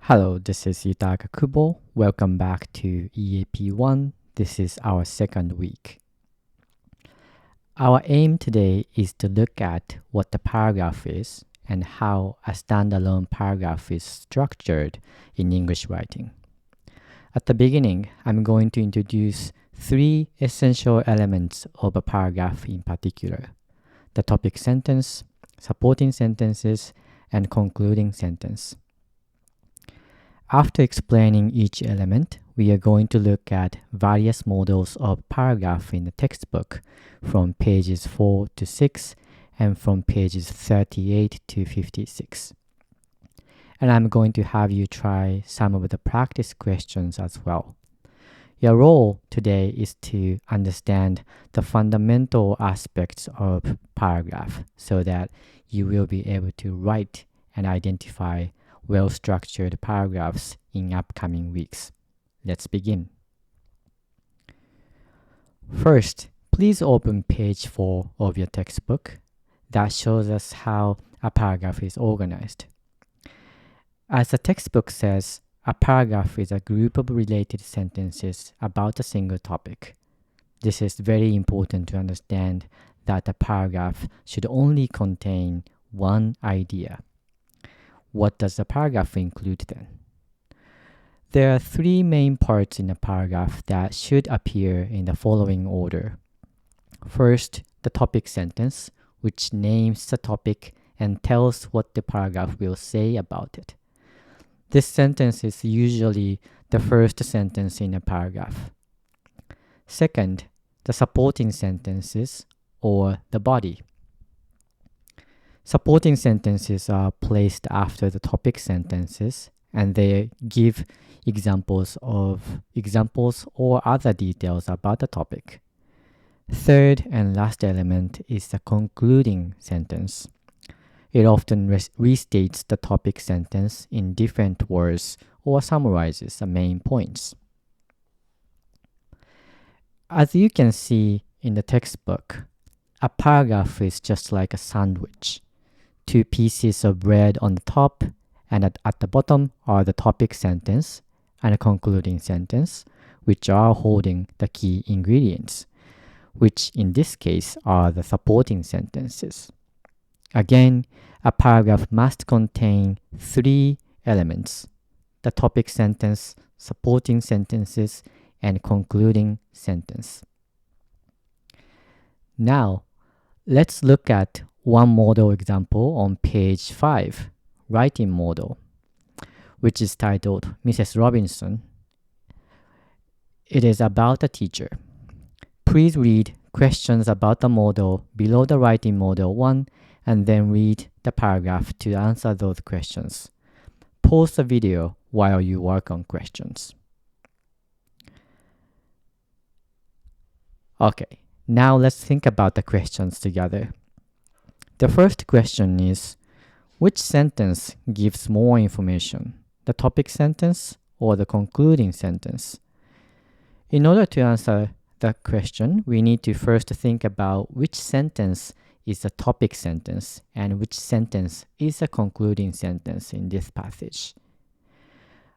Hello, this is Yutaka Kubo. Welcome back to EAP1. This is our second week. Our aim today is to look at what the paragraph is and how a standalone paragraph is structured in English writing. At the beginning, I'm going to introduce three essential elements of a paragraph in particular: the topic sentence, supporting sentences, and concluding sentence. After explaining each element, we are going to look at various models of paragraph in the textbook from pages 4 to 6 and from pages 38 to 56. And I'm going to have you try some of the practice questions as well. Your role today is to understand the fundamental aspects of paragraph so that you will be able to write and identify well-structured paragraphs in upcoming weeks. Let's begin. First, please open page 4 of your textbook. That shows us how a paragraph is organized. As the textbook says, a paragraph is a group of related sentences about a single topic. This is very important to understand that a paragraph should only contain one idea. What does the paragraph include then? There are three main parts in a paragraph that should appear in the following order. First, the topic sentence, which names the topic and tells what the paragraph will say about it. This sentence is usually the first sentence in a paragraph. Second, the supporting sentences or the body. Supporting sentences are placed after the topic sentences, and they give examples or other details about the topic. Third and last element is the concluding sentence. It often restates the topic sentence in different words or summarizes the main points. As you can see in the textbook, a paragraph is just like a sandwich. Two pieces of bread on the top, and at the bottom are the topic sentence and a concluding sentence, which are holding the key ingredients, which in this case are the supporting sentences. Again, a paragraph must contain three elements: the topic sentence, supporting sentences, and concluding sentence. Now, let's look at one model example on page 5, writing model, which is titled Mrs. Robinson. It is about a teacher. Please read questions about the model below the writing model 1 and then read the paragraph to answer those questions. Pause the video while you work on questions. Okay, now let's think about the questions together. The first question is, which sentence gives more information, the topic sentence or the concluding sentence? In order to answer the question, we need to first think about which sentence is the topic sentence and which sentence is the concluding sentence in this passage.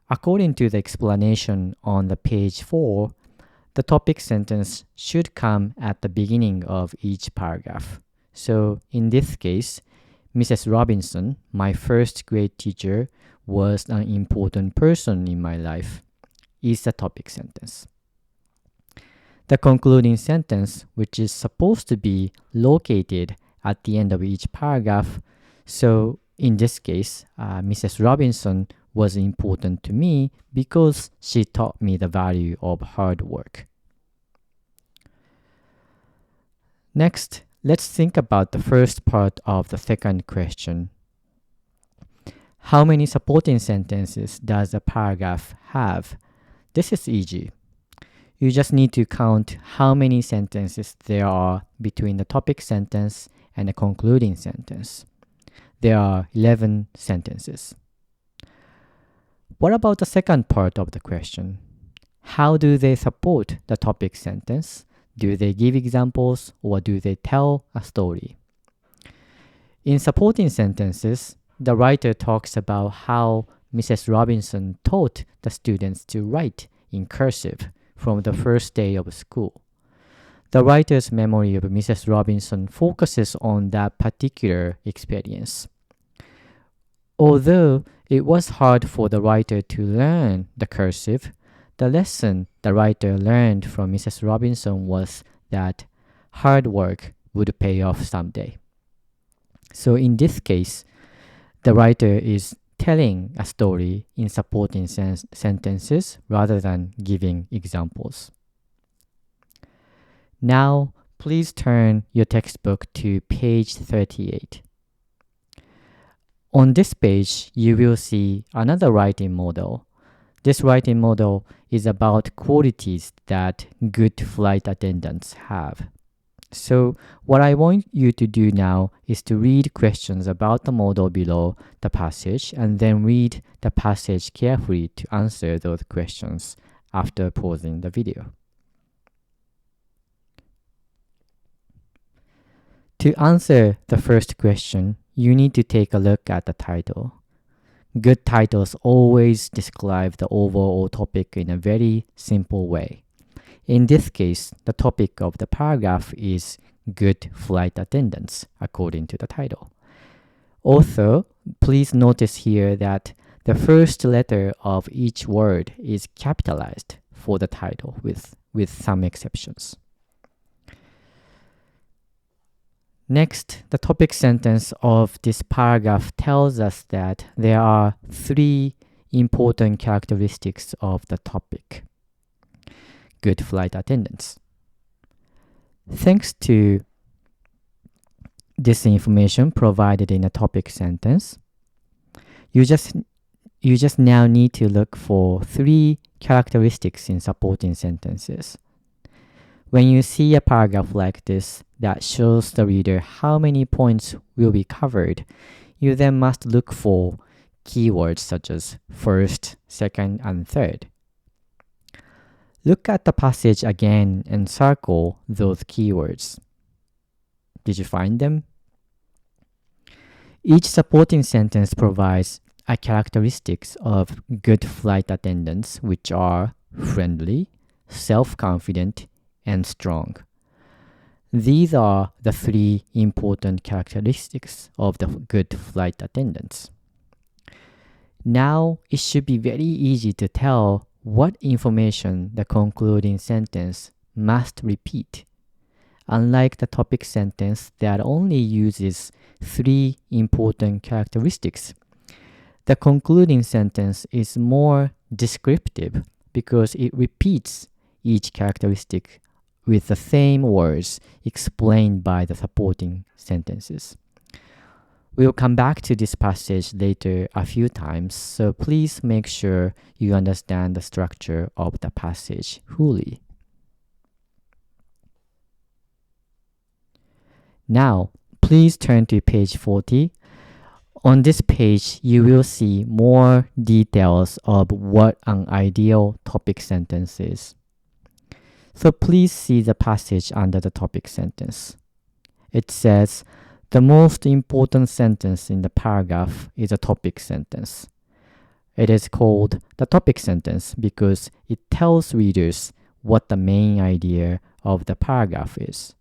According to the explanation on the page 4, the topic sentence should come at the beginning of each paragraph. So in this case, Mrs. Robinson, my first grade teacher, was an important person in my life, is the topic sentence. The concluding sentence, which is supposed to be located at the end of each paragraph. So in this case, Mrs. Robinson was important to me because she taught me the value of hard work. Next, let's think about the first part of the second question. How many supporting sentences does a paragraph have? This is easy. You just need to count how many sentences there are between the topic sentence and the concluding sentence. There are 11 sentences. What about the second part of the question? How do they support the topic sentence? Do they give examples or do they tell a story? In supporting sentences, the writer talks about how Mrs. Robinson taught the students to write in cursive from the first day of school. The writer's memory of Mrs. Robinson focuses on that particular experience. Although it was hard for the writer to learn the cursive, the lesson the writer learned from Mrs. Robinson was that hard work would pay off someday. So in this case, the writer is telling a story in supporting sentences rather than giving examples. Now, please turn your textbook to page 38. On this page, you will see another writing model. This writing model is about qualities that good flight attendants have. So what I want you to do now is to read questions about the model below the passage and then read the passage carefully to answer those questions after pausing the video. To answer the first question, you need to take a look at the title. Good titles always describe the overall topic in a very simple way. In this case, the topic of the paragraph is good flight attendants, according to the title. Also, please notice here that the first letter of each word is capitalized for the title with some exceptions. Next, the topic sentence of this paragraph tells us that there are 3 important characteristics of the topic. Good flight attendants. Thanks to this information provided in a topic sentence, you just now need to look for 3 characteristics in supporting sentences. When you see a paragraph like this that shows the reader how many points will be covered, you then must look for keywords such as first, second, and third. Look at the passage again and circle those keywords. Did you find them? Each supporting sentence provides a characteristics of good flight attendants, which are friendly, self-confident, and strong. These are the 3 important characteristics of the good flight attendants. Now, it should be very easy to tell what information the concluding sentence must repeat. Unlike the topic sentence that only uses 3 important characteristics, the concluding sentence is more descriptive because it repeats each characteristic with the same words explained by the supporting sentences. We'll come back to this passage later a few times, so please make sure you understand the structure of the passage fully. Now, please turn to page 40. On this page, you will see more details of what an ideal topic sentence is. So please see the passage under the topic sentence. It says, the most important sentence in the paragraph is a topic sentence. It is called the topic sentence because it tells readers what the main idea of the paragraph is.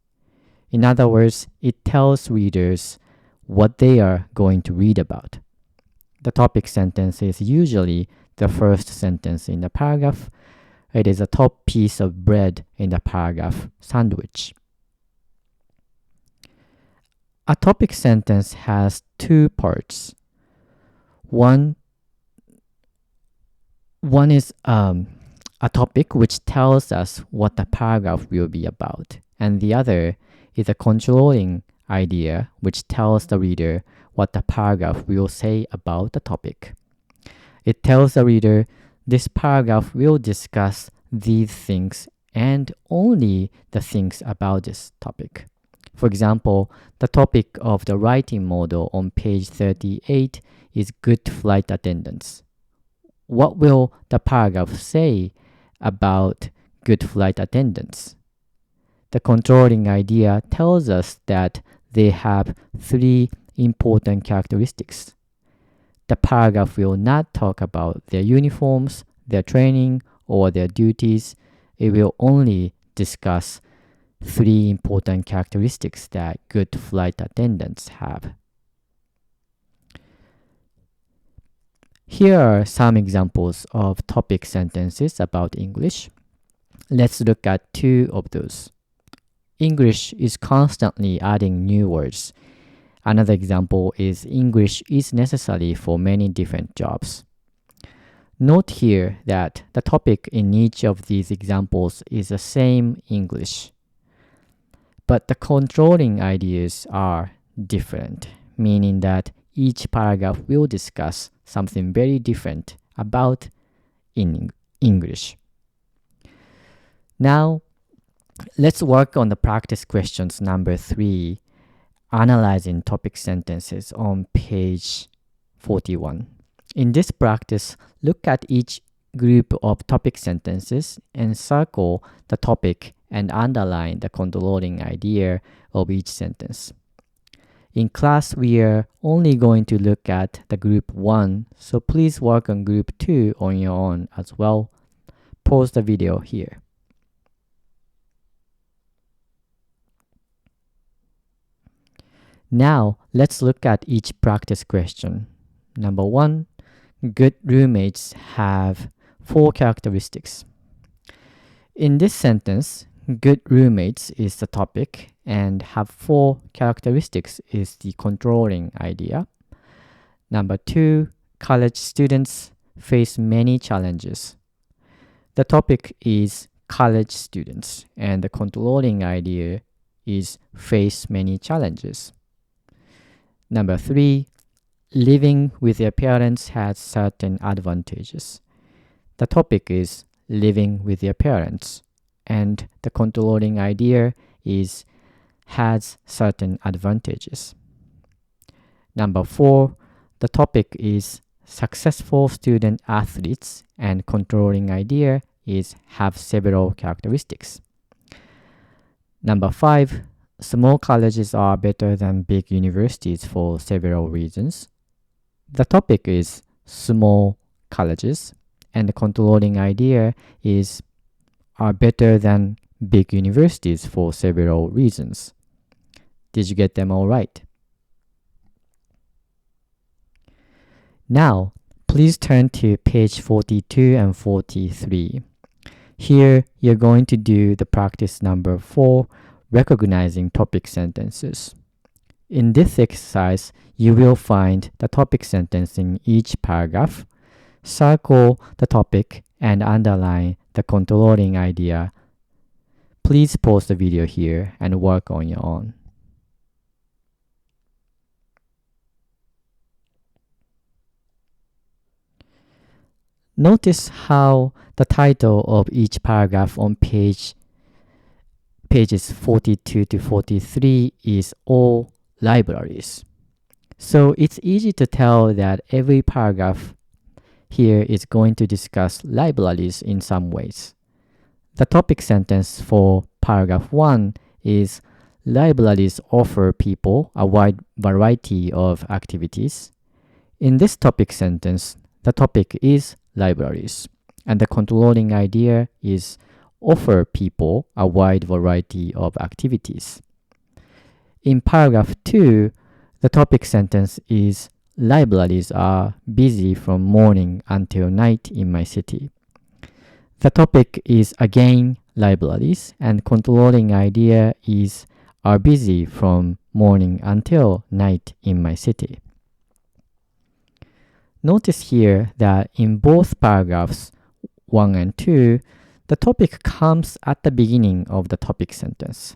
In other words, it tells readers what they are going to read about. The topic sentence is usually the first sentence in the paragraph. It is a top piece of bread in the paragraph sandwich. A topic sentence has 2 parts. One is a topic which tells us what the paragraph will be about, and the other is a controlling idea which tells the reader what the paragraph will say about the topic. It tells the reader this paragraph will discuss these things and only the things about this topic. For example, the topic of the writing model on page 38 is good flight attendants. What will the paragraph say about good flight attendants? The controlling idea tells us that they have 3 important characteristics. The paragraph will not talk about their uniforms, their training, or their duties. It will only discuss 3 important characteristics that good flight attendants have. Here are some examples of topic sentences about English. Let's look at 2 of those. English is constantly adding new words. Another example is English is necessary for many different jobs. Note here that the topic in each of these examples is the same English, but the controlling ideas are different, meaning that each paragraph will discuss something very different about English. Now, let's work on the practice questions number 3, analyzing topic sentences on page 41. In this practice, look at each group of topic sentences and circle the topic and underline the controlling idea of each sentence. In class, we are only going to look at the group 1, so please work on group 2 on your own as well. Pause the video here. Now, let's look at each practice question. Number 1, good roommates have 4 characteristics. In this sentence, good roommates is the topic and have 4 characteristics is the controlling idea. Number 2, college students face many challenges. The topic is college students and the controlling idea is face many challenges. Number 3, living with their parents has certain advantages. The topic is living with their parents, and the controlling idea is has certain advantages. Number 4, the topic is successful student athletes, and controlling idea is have several characteristics. Number 5, small colleges are better than big universities for several reasons. The topic is small colleges, and the controlling idea is are better than big universities for several reasons. Did you get them all right? Now, please turn to page 42 and 43. Here, you're going to do the practice number 4, recognizing topic sentences. In this exercise, you will find the topic sentence in each paragraph, circle the topic, and underline the controlling idea. Please pause the video here and work on your own. Notice how the title of each paragraph on pages 42 to 43 is all libraries. So it's easy to tell that every paragraph here is going to discuss libraries in some ways. The topic sentence for paragraph 1 is libraries offer people a wide variety of activities. In this topic sentence, the topic is libraries, and the controlling idea is offer people a wide variety of activities. In paragraph 2, the topic sentence is libraries are busy from morning until night in my city. The topic is again libraries, and controlling idea is are busy from morning until night in my city. Notice here that in both paragraphs 1 and 2, the topic comes at the beginning of the topic sentence.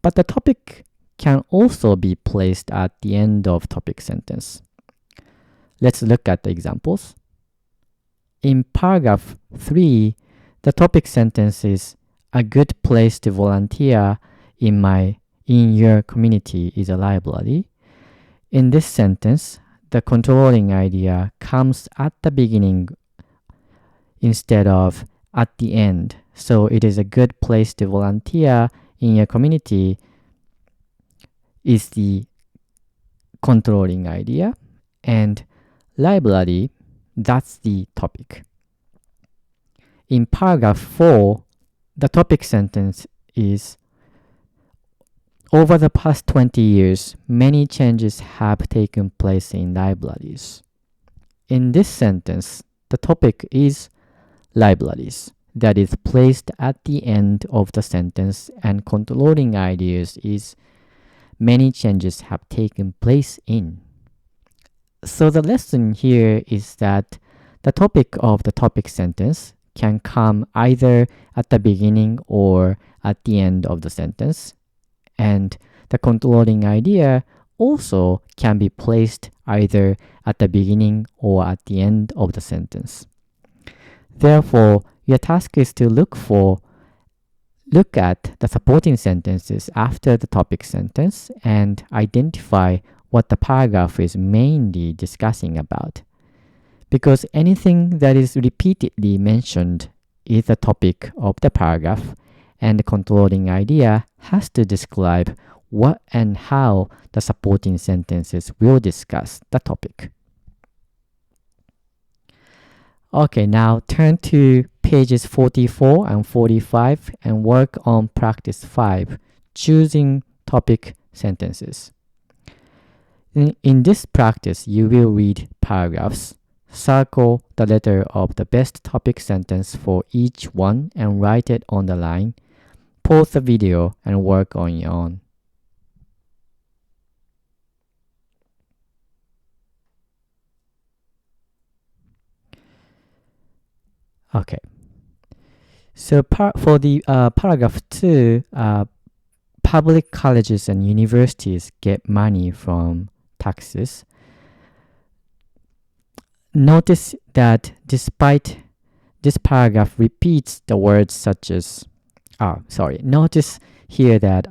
But the topic can also be placed at the end of topic sentence. Let's look at the examples. In paragraph 3, the topic sentence is a good place to volunteer in your community is a library. In this sentence, the controlling idea comes at the beginning instead of at the end. So it is a good place to volunteer in your community is the controlling idea, and library, that's the topic. In paragraph 4, the topic sentence is, over the past 20 years, many changes have taken place in libraries. In this sentence, the topic is libraries that is placed at the end of the sentence, and controlling ideas is many changes have taken place in. So the lesson here is that the topic of the topic sentence can come either at the beginning or at the end of the sentence, and the controlling idea also can be placed either at the beginning or at the end of the sentence. Therefore, your task is to look at the supporting sentences after the topic sentence and identify what the paragraph is mainly discussing about. Because anything that is repeatedly mentioned is the topic of the paragraph, and the controlling idea has to describe what and how the supporting sentences will discuss the topic. Okay, now turn to pages 44 and 45 and work on practice 5, choosing topic sentences. In this practice, you will read paragraphs, circle the letter of the best topic sentence for each one and write it on the line. Pause the video and work on your own. Okay. So for the paragraph 2, public colleges and universities get money from taxes. Notice that despite this paragraph repeats the words such as, notice here that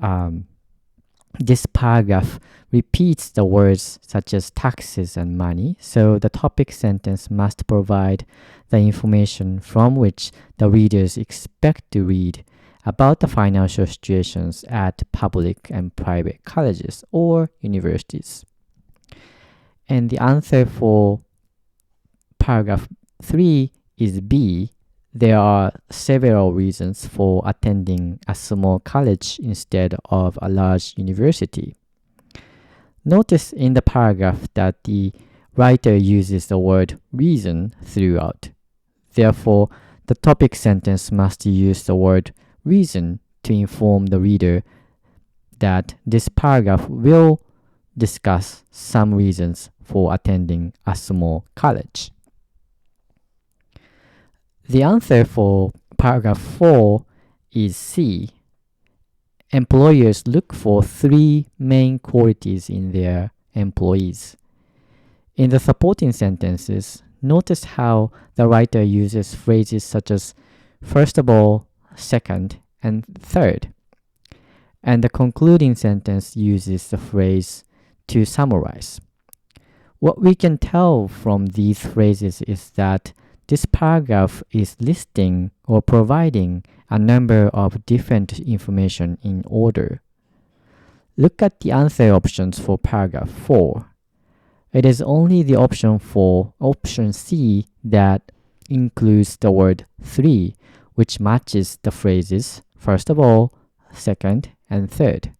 this paragraph repeats the words such as taxes and money, so the topic sentence must provide the information from which the readers expect to read about the financial situations at public and private colleges or universities. And the answer for paragraph 3 is B. There are several reasons for attending a small college instead of a large university. Notice in the paragraph that the writer uses the word reason throughout. Therefore, the topic sentence must use the word reason to inform the reader that this paragraph will discuss some reasons for attending a small college. The answer for paragraph 4 is C. Employers look for 3 main qualities in their employees. In the supporting sentences, notice how the writer uses phrases such as first of all, second, and third. And the concluding sentence uses the phrase to summarize. What we can tell from these phrases is that this paragraph is listing or providing a number of different information in order. Look at the answer options for paragraph 4. It is only the option C that includes the word 3, which matches the phrases first of all, second, and third.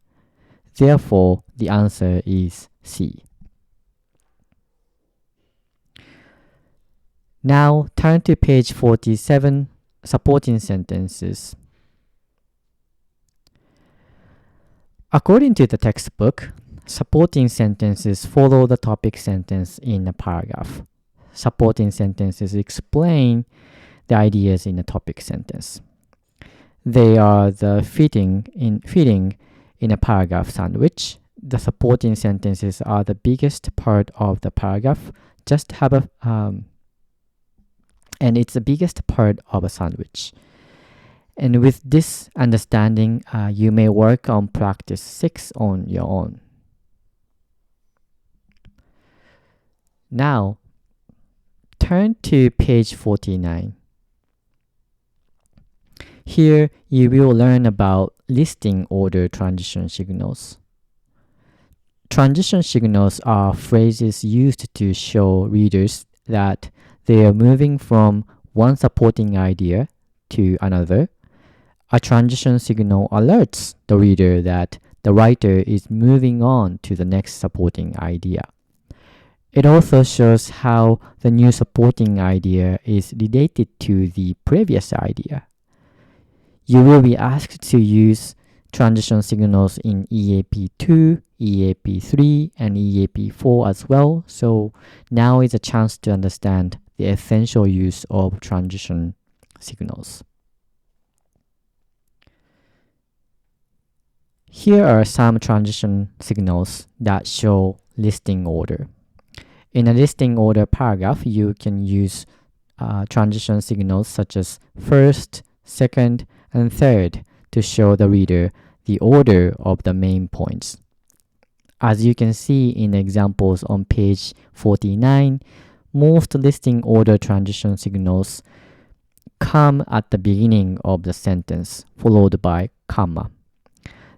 Therefore, the answer is C. Now turn to page 47, supporting sentences. According to the textbook, supporting sentences follow the topic sentence in a paragraph. Supporting sentences explain the ideas in a topic sentence. They are the fitting in a paragraph sandwich. The supporting sentences are the biggest part of the paragraph. And it's the biggest part of a sandwich. And with this understanding, you may work on practice 6 on your own. Now, turn to page 49. Here, you will learn about listing order transition signals. Transition signals are phrases used to show readers that they are moving from one supporting idea to another. A transition signal alerts the reader that the writer is moving on to the next supporting idea. It also shows how the new supporting idea is related to the previous idea. You will be asked to use transition signals in EAP2, EAP3, and EAP4 as well, so now is a chance to understand the essential use of transition signals. Here are some transition signals that show listing order. In a listing order paragraph, you can use transition signals such as first, second, and third to show the reader the order of the main points. As you can see in examples on page 49, most listing order transition signals come at the beginning of the sentence, followed by comma.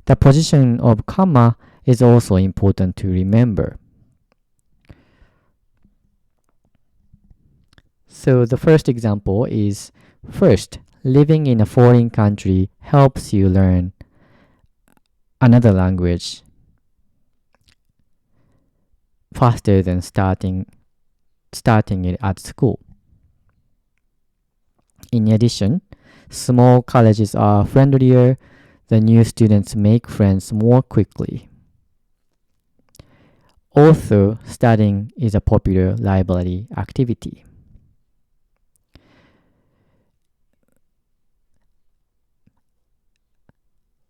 The position of comma is also important to remember. So the first example is, first, living in a foreign country helps you learn another language faster than starting it at school. In addition, small colleges are friendlier. The new students make friends more quickly. Also, studying is a popular library activity.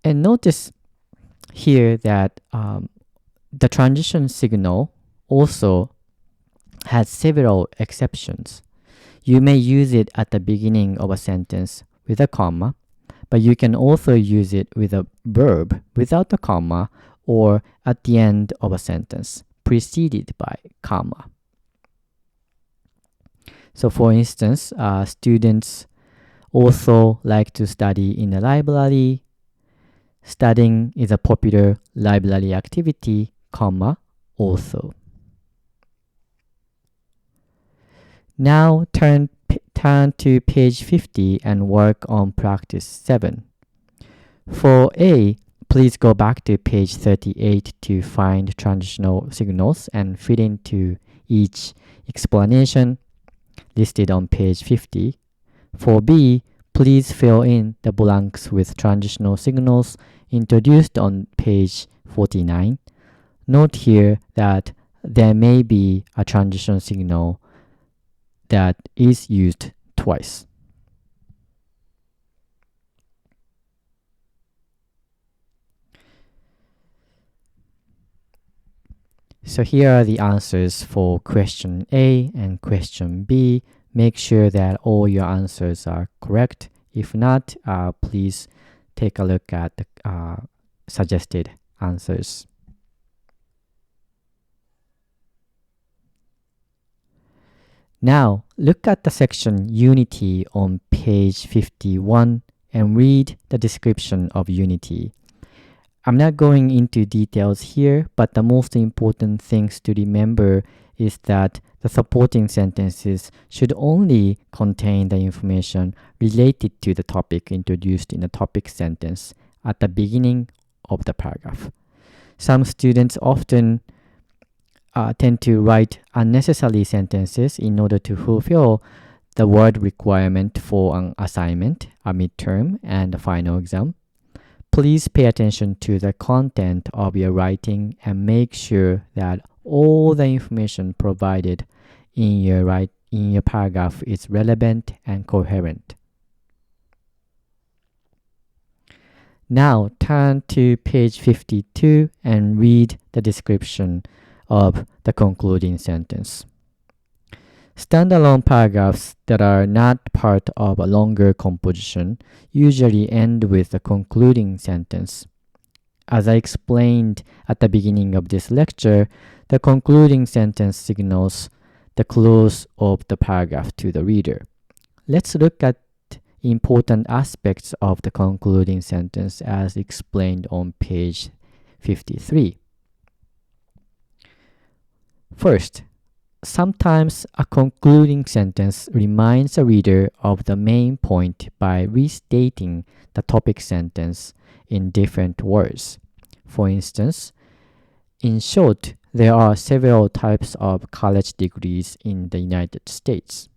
And notice here that the transition signal also has several exceptions. You may use it at the beginning of a sentence with a comma, but you can also use it with a verb without a comma or at the end of a sentence preceded by comma. So for instance, students also like to study in a library. Studying is a popular library activity, comma, also. Now turn to page 50 and work on practice 7. For A, please go back to page 38 to find transitional signals and fit into each explanation listed on page 50. For B, please fill in the blanks with transitional signals introduced on page 49. Note here that there may be a transition signal that is used twice. So here are the answers for question A and question B. Make sure that all your answers are correct. If not, please take a look at the suggested answers. Now, look at the section Unity on page 51 and read the description of Unity. I'm not going into details here, but the most important things to remember is that the supporting sentences should only contain the information related to the topic introduced in the topic sentence at the beginning of the paragraph. Some students often tend to write unnecessary sentences in order to fulfill the word requirement for an assignment, a midterm, and a final exam. Please pay attention to the content of your writing and make sure that all the information provided in your paragraph is relevant and coherent. Now turn to page 52 and read the description of the concluding sentence. Standalone paragraphs that are not part of a longer composition usually end with a concluding sentence. As I explained at the beginning of this lecture, the concluding sentence signals the close of the paragraph to the reader. Let's look at important aspects of the concluding sentence as explained on page 53. First, sometimes a concluding sentence reminds a reader of the main point by restating the topic sentence in different words. For instance, in short, there are several types of college degrees in the United States.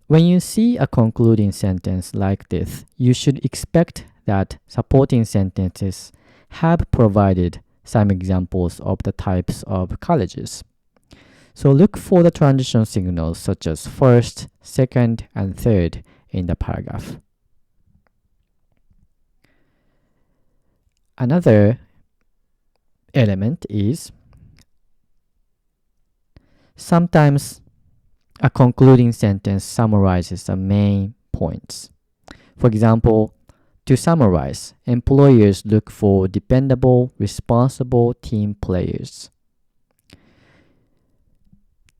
When you see a concluding sentence like this, you should expect that supporting sentences have provided some examples of the types of colleges. So look for the transition signals such as first, second, and third in the paragraph. Another element is sometimes a concluding sentence summarizes the main points. For example, to summarize, employers look for dependable, responsible team players.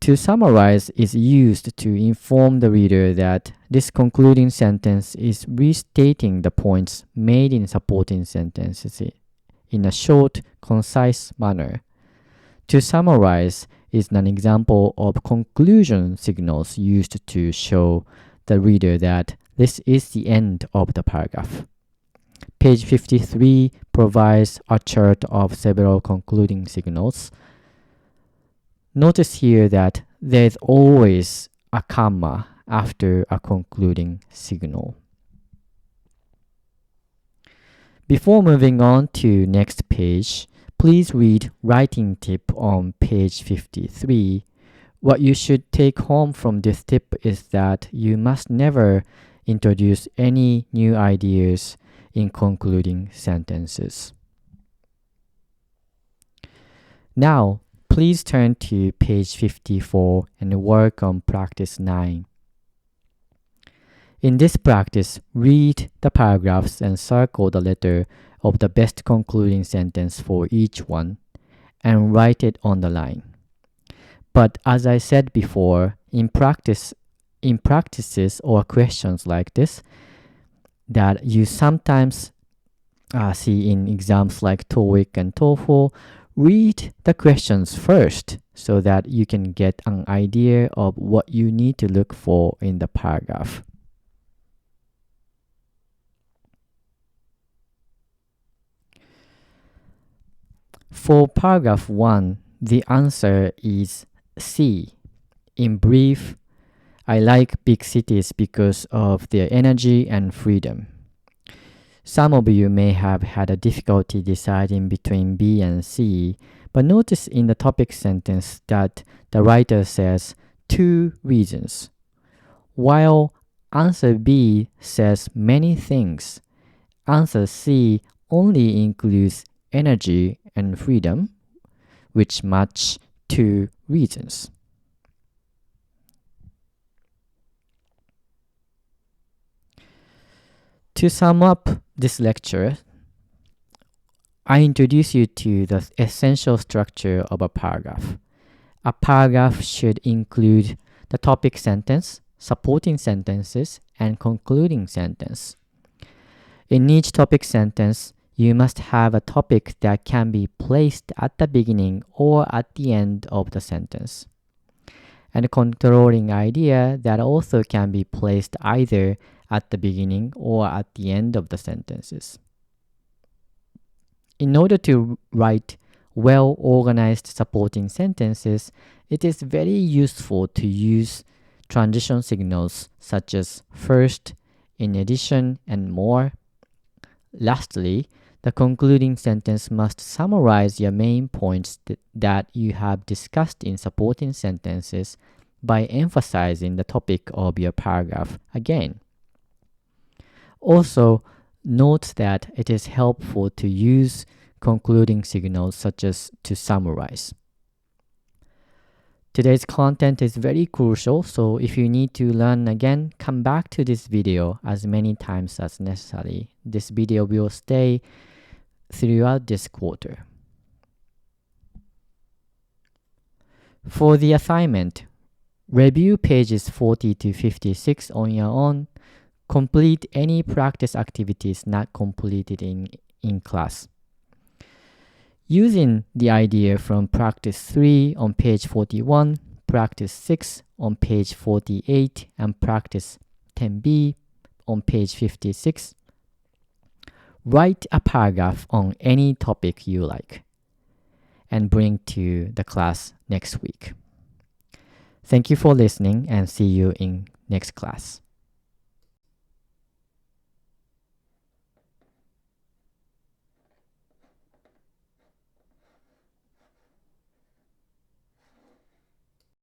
To summarize is used to inform the reader that this concluding sentence is restating the points made in supporting sentences in a short, concise manner. To summarize is an example of conclusion signals used to show the reader that this is the end of the paragraph. Page 53 provides a chart of several concluding signals. Notice here that there is always a comma after a concluding signal. Before moving on to next page, please read writing tip on page 53. What you should take home from this tip is that you must never introduce any new ideas in concluding sentences. Now, please turn to page 54 and work on practice 9. In this practice, read the paragraphs and circle the letter of the best concluding sentence for each one and write it on the line. But as I said before, in practices or questions like this that you sometimes see in exams like TOEIC and TOEFL, read the questions first so that you can get an idea of what you need to look for in the paragraph. For paragraph 1, the answer is C. In brief, I like big cities because of their energy and freedom. Some of you may have had a difficulty deciding between B and C, but notice in the topic sentence that the writer says 2 reasons, while answer B says many things. Answer C only includes energy and freedom, which match 2 reasons. To sum up this lecture, I introduce you to the essential structure of a paragraph. A paragraph should include the topic sentence, supporting sentences, and concluding sentence. In each topic sentence, you must have a topic that can be placed at the beginning or at the end of the sentence, and a controlling idea that also can be placed either at the beginning or at the end of the sentences. In order to write well-organized supporting sentences, it is very useful to use transition signals such as first, in addition, and more. Lastly, the concluding sentence must summarize your main points that you have discussed in supporting sentences by emphasizing the topic of your paragraph again. Also, note that it is helpful to use concluding signals such as to summarize. Today's content is very crucial, so if you need to learn again, come back to this video as many times as necessary. This video will stay throughout this quarter. For the assignment, review pages 40 to 56 on your own. Complete any practice activities not completed in class. Using the idea from practice 3 on page 41, practice 6 on page 48, and practice 10b on page 56, write a paragraph on any topic you like and bring to the class next week. Thank you for listening and see you in next class.